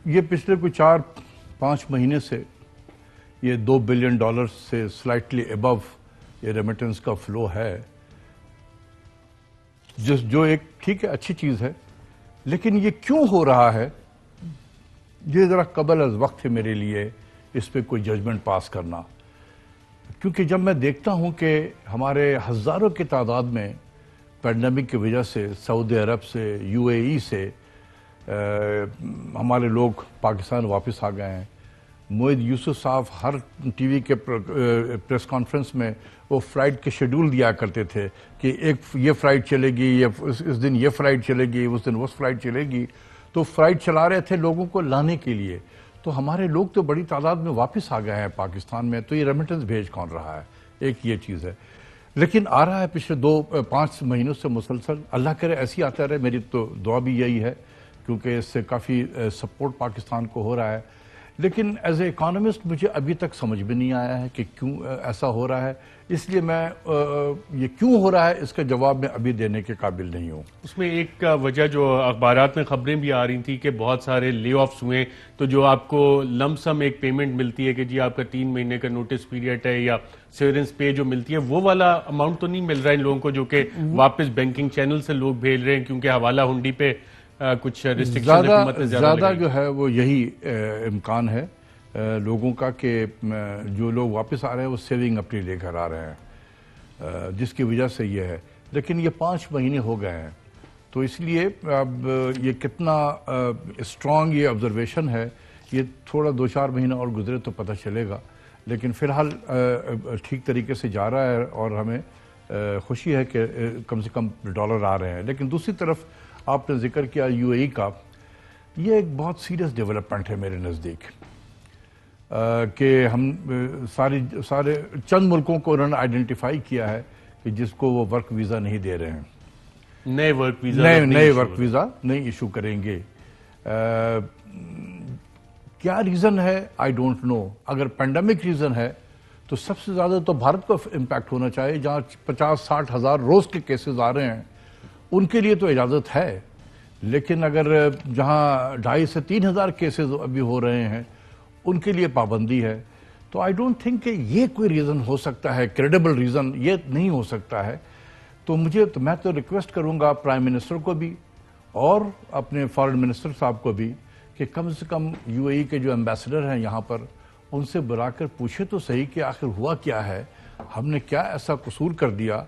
G: یہ پچھلے کوئی 4-5 مہینے سے یہ $2 بلین سے سلائٹلی ابو یہ ریمیٹنس کا فلو ہے، جو ایک ٹھیک ہے اچھی چیز ہے. لیکن یہ کیوں ہو رہا ہے، یہ ذرا قبل از وقت ہے میرے لیے اس پہ کوئی ججمنٹ پاس کرنا. کیونکہ جب میں دیکھتا ہوں کہ ہمارے ہزاروں کی تعداد میں پینڈیمک کی وجہ سے سعودی عرب سے، یو اے ای سے ہمارے لوگ پاکستان واپس آ گئے ہیں. موعد یوسف صاحب ہر ٹی وی کے پریس کانفرنس میں وہ فلائٹ کے شیڈول دیا کرتے تھے کہ یہ فلائٹ چلے گی، اس دن یہ فلائٹ چلے گی، اس دن وہ فلائٹ چلے گی. تو فلائٹ چلا رہے تھے لوگوں کو لانے کے لیے. تو ہمارے لوگ تو بڑی تعداد میں واپس آ گئے ہیں پاکستان میں. تو یہ ریمیٹنس بھیج کون رہا ہے، ایک یہ چیز ہے. لیکن آ رہا ہے پچھلے 2-5 مہینوں سے مسلسل. اللہ کرے ایسی آتا رہے، میری تو دعا بھی یہی ہے، کیونکہ اس سے کافی سپورٹ پاکستان کو ہو رہا ہے. لیکن ایز اے اکانومسٹ مجھے ابھی تک سمجھ میں نہیں آیا ہے کہ کیوں ایسا ہو رہا ہے. اس لیے میں یہ کیوں ہو رہا ہے اس کا جواب میں ابھی دینے کے قابل نہیں ہوں.
A: اس میں ایک وجہ جو اخبارات میں خبریں بھی آ رہی تھیں کہ بہت سارے لے آفس ہوئے، تو جو آپ کو لم سم ایک پیمنٹ ملتی ہے کہ جی آپ کا 3 مہینے کا نوٹس پیریڈ ہے یا سیورنس پے جو ملتی ہے، وہ والا اماؤنٹ تو نہیں مل رہا ہے ان لوگوں کو جو کہ واپس بینکنگ چینل سے لوگ بھیج رہے ہیں، کیونکہ حوالہ ہنڈی پہ کچھ ریسٹرکشن حکومت نے
G: زیادہ جو ہے وہ یہی امکان ہے لوگوں کا کہ جو لوگ واپس آ رہے ہیں وہ سیونگ اپنی لے کر آ رہے ہیں، جس کی وجہ سے یہ ہے. لیکن یہ 5 مہینے ہو گئے ہیں، تو اس لیے اب یہ کتنا اسٹرانگ یہ آبزرویشن ہے، یہ تھوڑا 2-4 مہینہ اور گزرے تو پتہ چلے گا. لیکن فی الحال ٹھیک طریقے سے جا رہا ہے اور ہمیں خوشی ہے کہ کم سے کم ڈالر آ رہے ہیں. لیکن دوسری طرف آپ نے ذکر کیا یو اے ای کا، یہ ایک بہت سیریس ڈیولپمنٹ ہے میرے نزدیک، کہ ہم سارے چند ملکوں کو انہوں نے آئیڈینٹیفائی کیا ہے کہ جس کو وہ ورک ویزا نہیں دے رہے ہیں،
A: نئے ورک
G: ویزا نہیں ایشو کریں گے. کیا ریزن ہے آئی ڈونٹ نو. اگر پینڈیمک ریزن ہے تو سب سے زیادہ تو بھارت کو امپیکٹ ہونا چاہیے، جہاں 50-60 ہزار روز کے کیسز آ رہے ہیں ان کے لیے تو اجازت ہے. لیکن اگر جہاں 2,500 سے 3,000 کیسز ابھی ہو رہے ہیں ان کے لیے پابندی ہے. تو آئی ڈونٹ تھنک کہ یہ کوئی ریزن ہو سکتا ہے، کریڈیبل ریزن یہ نہیں ہو سکتا ہے. تو میں تو ریکویسٹ کروں گا پرائم منسٹر کو بھی اور اپنے فارن منسٹر صاحب کو بھی کہ کم سے کم یو اے ای کے جو ایمبیسڈر ہیں یہاں پر، ان سے بلا کر پوچھے تو صحیح کہ آخر ہوا کیا ہے، ہم نے کیا ایسا قصور کر دیا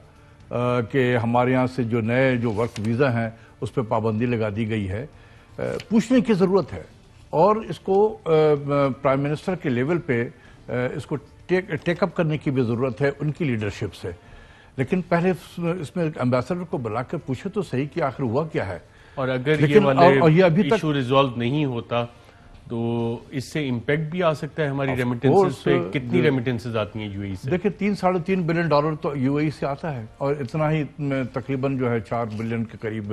G: کہ ہمارے یہاں سے جو نئے جو ورک ویزا ہیں اس پہ پابندی لگا دی گئی ہے. پوچھنے کی ضرورت ہے، اور اس کو پرائم منسٹر کے لیول پہ اس کو ٹیک اپ کرنے کی بھی ضرورت ہے ان کی لیڈرشپ سے. لیکن پہلے اس میں ایمبیسڈر کو بلا کر پوچھے تو صحیح کہ آخر ہوا کیا ہے.
A: اور اگر یہ والے ایشو ریزالو نہیں ہوتا تو اس سے امپیکٹ بھی آ سکتا ہے ہماری ریمیٹنسز پہ. کتنی ریمیٹنسز آتی ہیں یو اے ای سے؟
G: دیکھیں $3-3.5 بلین تو یو اے ای سے آتا ہے، اور اتنا ہی تقریباً جو ہے $4 بلین کے قریب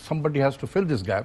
G: somebody has to fill this gap,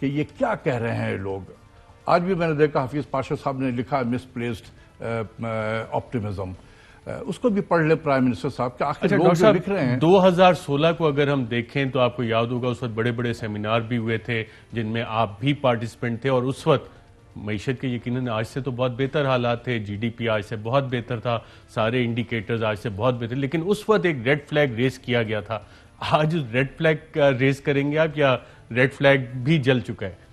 G: کہ یہ کیا کہہ رہے ہیں لوگ. آج بھی میں نے دیکھا حفیظ پاشا صاحب نے لکھا مس پلیسڈ آپٹیمزم, اس کو بھی پڑھ لے پرائم منسٹر صاحب کہ آخر لوگ جو لکھ رہے ہیں.
A: 2016 کو اگر ہم دیکھیں تو آپ کو یاد ہوگا اس وقت بڑے بڑے سیمینار بھی ہوئے تھے جن میں آپ بھی پارٹیسپینٹ تھے, اور اس وقت معیشت کے یقیناً آج سے تو بہت بہتر حالات تھے, جی ڈی پی آج سے بہت بہتر تھا, سارے انڈیکیٹرز آج سے بہت بہتر, لیکن اس وقت ایک ریڈ فلیگ ریز کیا گیا تھا. آج ریڈ فلیگ ریز کریں گے آپ یا ریڈ فلیگ بھی جل چکا ہے؟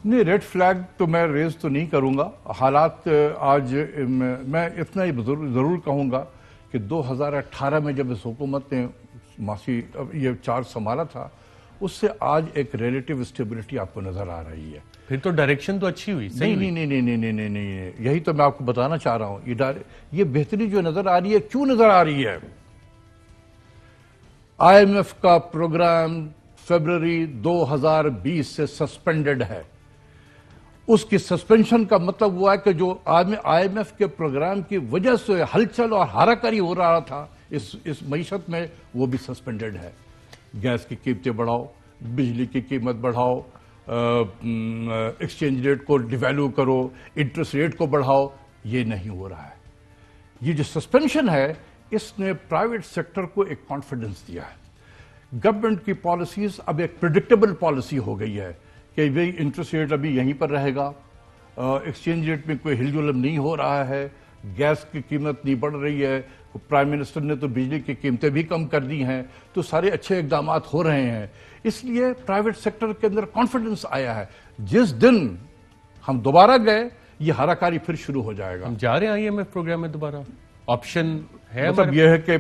G: نہیں, ریڈ فلیگ تو میں ریز تو نہیں کروں گا. حالات آج میں اتنا ہی ضرور کہوں گا کہ 2018 میں جب اس حکومت نے معاشی یہ چارج سنبھالا تھا اس سے آج ایک ریلیٹیو اسٹیبلٹی آپ کو نظر آ رہی ہے.
A: پھر تو ڈائریکشن تو اچھی ہوئی.
G: نہیں, یہی تو میں آپ کو بتانا چاہ رہا ہوں. یہ بہتری جو نظر آ رہی ہے کیوں نظر آ رہی ہے؟ آئی ایم ایف کا پروگرام فیبرری 2020 سے سسپینڈڈ ہے. اس کی سسپینشن کا مطلب ہوا ہے کہ جو آئی ایم ایف کے پروگرام کی وجہ سے ہلچل اور ہاراکاری ہو رہا تھا اس معیشت میں, وہ بھی سسپینڈڈ ہے. گیس کی قیمتیں بڑھاؤ, بجلی کی قیمت بڑھاؤ, ایکسچینج ریٹ کو ڈیویلو کرو, انٹرسٹ ریٹ کو بڑھاؤ, یہ نہیں ہو رہا ہے. یہ جو سسپینشن ہے اس نے پرائیویٹ سیکٹر کو ایک کانفیڈنس دیا ہے. گورنمنٹ کی پالیسیز اب ایک پریڈکٹیبل پالیسی ہو گئی ہے کہ بھئی انٹرسٹ ریٹ ابھی یہیں پر رہے گا, ایکسچینج ریٹ میں کوئی ہل جل نہیں ہو رہا ہے, گیس کی قیمت نہیں بڑھ رہی ہے, پرائم منسٹر نے تو بجلی کی قیمتیں بھی کم کر دی ہیں, تو سارے اچھے اقدامات ہو رہے ہیں. اس لیے پرائیویٹ سیکٹر کے اندر کانفیڈنس آیا ہے. جس دن ہم دوبارہ گئے یہ ہاراکاری پھر شروع ہو جائے گا.
A: ہم جا رہے ہیں آئی ایم ایف پروگرام میں دوبارہ, آپشن ہے؟
G: مطلب یہ ہے کہ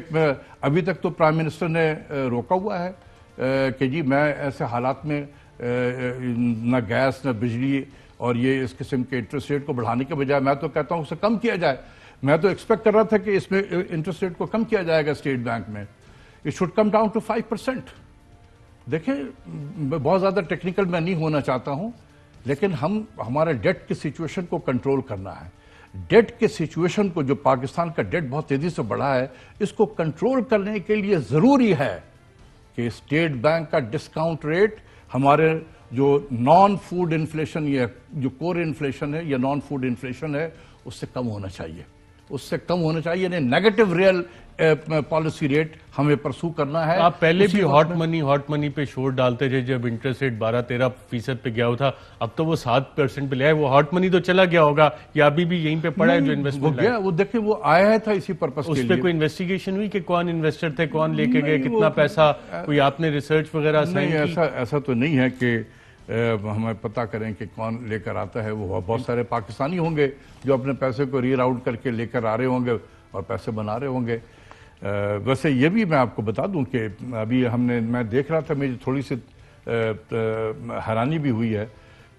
G: ابھی تک تو پرائم منسٹر نے روکا ہوا ہے کہ جی میں ایسے حالات میں نہ گیس نہ بجلی اور یہ اس قسم کے انٹرسٹ ریٹ کو بڑھانے کے بجائے میں تو کہتا ہوں اسے کم کیا جائے. میں تو ایکسپیکٹ کر رہا تھا کہ اس میں انٹرسٹ ریٹ کو کم کیا جائے گا اسٹیٹ بینک میں. It should come down to 5%. دیکھیں بہت زیادہ ٹیکنیکل میں نہیں ہونا چاہتا ہوں, لیکن ہمارے ڈیٹ کی سچویشن کو کنٹرول کرنا ہے. ڈیٹ کے سچویشن کو, جو پاکستان کا ڈیٹ بہت تیزی سے بڑھا ہے, اس کو کنٹرول کرنے کے لیے ضروری ہے کہ اسٹیٹ بینک کا ڈسکاؤنٹ ریٹ ہمارے جو نان فوڈ انفلیشن یا جو کور انفلیشن ہے یا نان فوڈ انفلیشن ہے اس سے کم ہونا چاہیے. اس سے کم ہونا چاہیے, یعنی نیگیٹو ریئل پالیسی ریٹ ہمیں پرسو کرنا ہے.
A: آپ پہلے بھی ہاٹ منی پہ شور ڈالتے تھے جب انٹرسٹ ریٹ 12-13% پہ گیا ہوا تھا, اب تو وہ 7% پہ لے آئے. وہ ہاٹ منی تو چلا گیا ہوگا یا ابھی بھی یہیں پہ پڑا ہے جو انویسٹمنٹ
G: گیا؟ وہ دیکھیں وہ آیا تھا اسی پرپس کے لیے.
A: اس پہ کوئی انویسٹیگیشن ہوئی کہ کون انویسٹر تھے, کون لے کے گئے, کتنا پیسہ, کوئی آپ نے ریسرچ وغیرہ
G: نہیں؟ ایسا تو نہیں ہے کہ ہمیں پتہ کریں کہ کون لے کر آتا ہے. وہ بہت سارے پاکستانی ہوں گے جو اپنے پیسے کو ری راؤٹ کر کے لے کر آ رہے ہوں گے اور پیسے بنا رہے ہوں گے. ویسے یہ بھی میں آپ کو بتا دوں کہ ابھی میں دیکھ رہا تھا, میری تھوڑی سی حیرانی بھی ہوئی ہے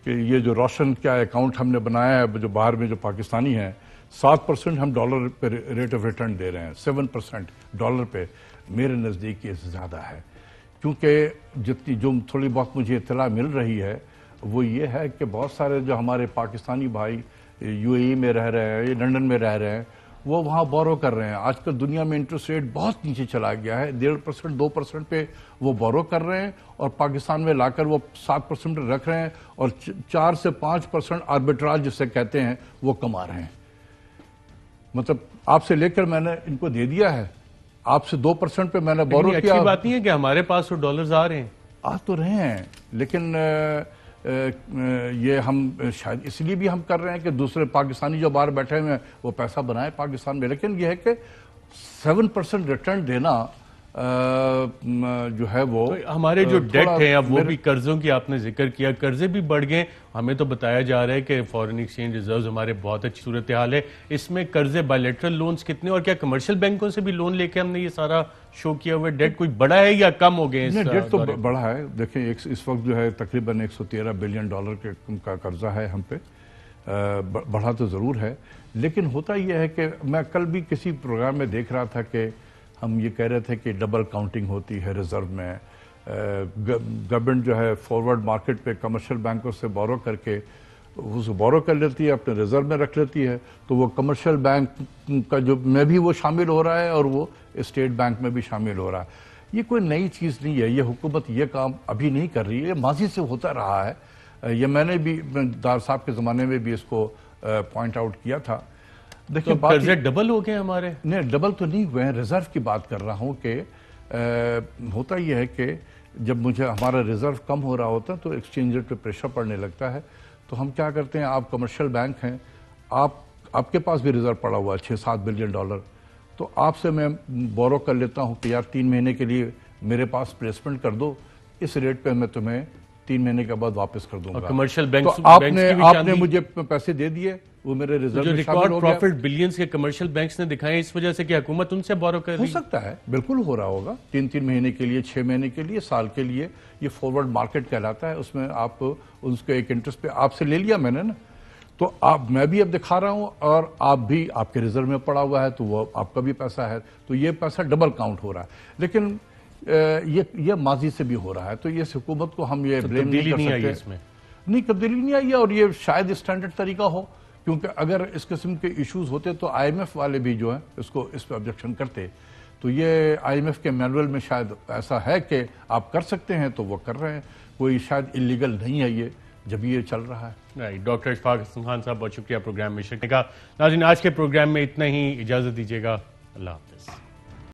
G: کہ یہ جو روشن کیا اکاؤنٹ ہم نے بنایا ہے جو باہر میں جو پاکستانی ہیں, 7% ہم ڈالر پہ ریٹ آف ریٹرن دے رہے ہیں, 7% ڈالر پہ. میرے نزدیک یہ زیادہ ہے, کیونکہ جو تھوڑی بہت مجھے اطلاع مل رہی ہے وہ یہ ہے کہ بہت سارے جو ہمارے پاکستانی بھائی یو اے ای میں رہ رہے ہیں یا لنڈن میں رہ رہے ہیں وہ وہاں بورو کر رہے ہیں. آج کل دنیا میں انٹرسٹ ریٹ بہت نیچے چلا گیا ہے, 1.5% 2% پہ وہ بورو کر رہے ہیں اور پاکستان میں لا کر وہ 7% رکھ رہے ہیں اور 4 سے 5% آربیٹراج جسے کہتے ہیں وہ کما رہے ہیں. مطلب آپ سے لے کر میں نے ان کو دے دیا ہے, آپ سے 2% پہ میں نے بورو کیا.
A: اچھی بات نہیں ہے کہ ہمارے پاس تو ڈالرز آ رہے ہیں,
G: آ تو رہے ہیں, لیکن یہ ہم شاید اس لیے بھی ہم کر رہے ہیں کہ دوسرے پاکستانی جو باہر بیٹھے ہوئے ہیں وہ پیسہ بنائیں پاکستان میں. لیکن یہ ہے کہ 7% ریٹرن دینا جو ہے وہ
A: ہمارے جو ڈیٹ ہیں اب وہ بھی قرضوں کی آپ نے ذکر کیا, قرضے بھی بڑھ گئے. ہمیں تو بتایا جا رہا ہے کہ فورن ایکسچینج ریزروز ہمارے بہت اچھی صورتحال ہے. اس میں قرضے بائیلیٹرل لونز کتنے, اور کیا کمرشل بینکوں سے بھی لون لے کے ہم نے یہ سارا شو کیا ہوا ہے؟ ڈیٹ کوئی بڑا ہے یا کم ہو گئے؟
G: ڈیٹ تو بڑا ہے. دیکھیں اس وقت جو ہے تقریباً $113 بلین کا قرضہ ہے ہم پہ. بڑھا تو ضرور ہے, لیکن ہوتا یہ ہے کہ میں کل بھی کسی پروگرام میں دیکھ رہا تھا کہ ہم یہ کہہ رہے تھے کہ ڈبل کاؤنٹنگ ہوتی ہے ریزرو میں. گورنمنٹ جو ہے فارورڈ مارکیٹ پہ کمرشل بینکوں سے بورو کر کے اسے بورو کر لیتی ہے, اپنے ریزرو میں رکھ لیتی ہے, تو وہ کمرشل بینک کا جو میں بھی وہ شامل ہو رہا ہے اور وہ اسٹیٹ بینک میں بھی شامل ہو رہا ہے. یہ کوئی نئی چیز نہیں ہے. یہ حکومت یہ کام ابھی نہیں کر رہی ہے, ماضی سے ہوتا رہا ہے. یہ میں نے بھی ڈار صاحب کے زمانے میں بھی اس کو پوائنٹ آؤٹ کیا تھا.
A: دیکھیں قرضے ڈبل ہو گئے ہمارے.
G: نہیں, ڈبل تو نہیں ہوئے ہیں, ریزرو کی بات کر رہا ہوں کہ ہوتا یہ ہے کہ جب مجھے ہمارا ریزرو کم ہو رہا ہوتا ہے تو ایکسچینج ریٹ پہ پریشر پڑنے لگتا ہے. تو ہم کیا کرتے ہیں, آپ کمرشل بینک ہیں, آپ کے پاس بھی ریزرو پڑا ہوا ہے $6-7 بلین, تو آپ سے میں بورو کر لیتا ہوں کہ یار 3 مہینے کے لیے میرے پاس پلیسمنٹ کر دو, اس ریٹ پہ میں تمہیں 3 مہینے کے بعد واپس کر دوں گا.
A: کمرشل
G: تو
A: بینکس
G: آپ نے مجھے پیسے دے دیے, وہ میرے ریزرو
A: جو
G: میں شامل
A: ریکارڈ
G: ہو گیا.
A: پروفٹ بلینز کے کمرشل بینکس نے دکھائے اس وجہ سے کہ حکومت ان سے بورو کر
G: ہو
A: رہی ہے.
G: سکتا ہے, بالکل ہو رہا ہوگا, 3 مہینے کے لیے, 6 مہینے کے لیے, سال کے لیے. یہ فارورڈ مارکیٹ کہلاتا ہے, اس میں آپ اس کے ایک انٹرسٹ پہ آپ سے لے لیا میں نے نا, تو میں بھی اب دکھا رہا ہوں اور آپ بھی, آپ کے ریزرو میں پڑا ہوا ہے تو وہ آپ کا بھی پیسہ ہے, تو یہ پیسہ ڈبل کاؤنٹ ہو رہا ہے. لیکن یہ ماضی سے بھی ہو رہا ہے, تو یہ حکومت کو ہم یہ بلیم نہیں کر سکتے.
A: اس میں
G: نہیں, تبدیلی نہیں آئی ہے, اور یہ شاید اسٹینڈرڈ طریقہ ہو, کیونکہ اگر اس قسم کے ایشوز ہوتے تو IMF والے بھی جو ہیں اس پہ آبجیکشن کرتے. تو یہ IMF کے مینول میں شاید ایسا ہے کہ آپ کر سکتے ہیں تو وہ کر رہے ہیں, کوئی شاید انلیگل نہیں ہے یہ جب یہ چل رہا ہے.
A: ڈاکٹر اشفاق حسن خان صاحب بہت شکریہ پروگرام میں شرکت کا. ناظرین آج کے پروگرام میں اتنا ہی, اجازت دیجیے گا, اللہ حافظ.